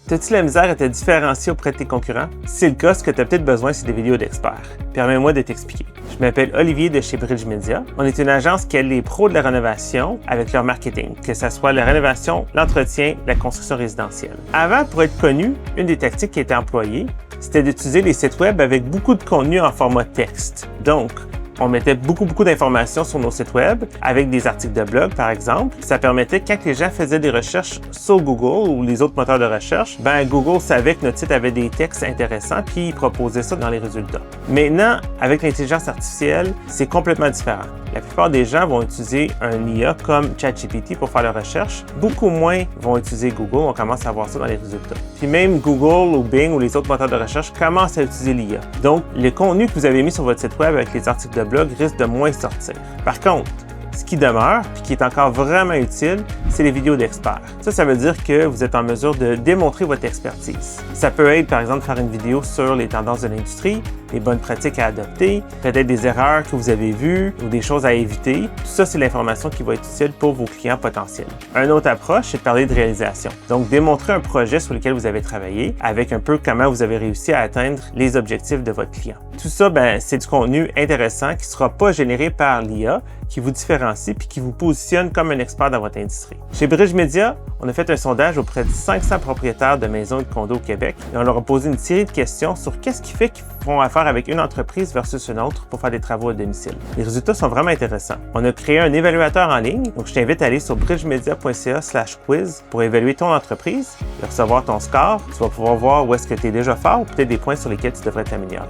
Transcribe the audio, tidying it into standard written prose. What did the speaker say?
T'as-tu la misère à te différencier auprès de tes concurrents? Si c'est le cas, ce que tu as peut-être besoin, c'est des vidéos d'experts. Permets-moi de t'expliquer. Je m'appelle Olivier de chez Bridge Media. On est une agence qui aide les pros de la rénovation avec leur marketing, que ce soit la rénovation, l'entretien, la construction résidentielle. Avant, pour être connu, une des tactiques qui était employée, c'était d'utiliser les sites web avec beaucoup de contenu en format texte. Donc, on mettait beaucoup d'informations sur nos sites web, avec des articles de blog, par exemple. Ça permettait, quand les gens faisaient des recherches sur Google ou les autres moteurs de recherche, Google savait que notre site avait des textes intéressants, puis il proposait ça dans les résultats. Maintenant, avec l'intelligence artificielle, c'est complètement différent. La plupart des gens vont utiliser un IA comme ChatGPT pour faire leurs recherches. Beaucoup moins vont utiliser Google. On commence à voir ça dans les résultats. Puis même Google ou Bing ou les autres moteurs de recherche commencent à utiliser l'IA. Donc, le contenu que vous avez mis sur votre site web avec les articles de blog risque de moins sortir. Par contre, ce qui demeure, puis qui est encore vraiment utile, c'est les vidéos d'experts. Ça veut dire que vous êtes en mesure de démontrer votre expertise. Ça peut être, par exemple, faire une vidéo sur les tendances de l'industrie, les bonnes pratiques à adopter, peut-être des erreurs que vous avez vues ou des choses à éviter. Tout ça, c'est l'information qui va être utile pour vos clients potentiels. Une autre approche, c'est de parler de réalisation. Donc, démontrer un projet sur lequel vous avez travaillé avec un peu comment vous avez réussi à atteindre les objectifs de votre client. Tout ça, c'est du contenu intéressant qui ne sera pas généré par l'IA, qui vous différencie puis qui vous positionne comme un expert dans votre industrie. Chez Bridge Media, on a fait un sondage auprès de 500 propriétaires de maisons et de condos au Québec et on leur a posé une série de questions sur qu'est-ce qui fait qu'ils font affaire avec une entreprise versus une autre pour faire des travaux à domicile. Les résultats sont vraiment intéressants. On a créé un évaluateur en ligne, donc je t'invite à aller sur bridgemedia.ca/quiz pour évaluer ton entreprise et recevoir ton score. Tu vas pouvoir voir où est-ce que tu es déjà fort ou peut-être des points sur lesquels tu devrais t'améliorer.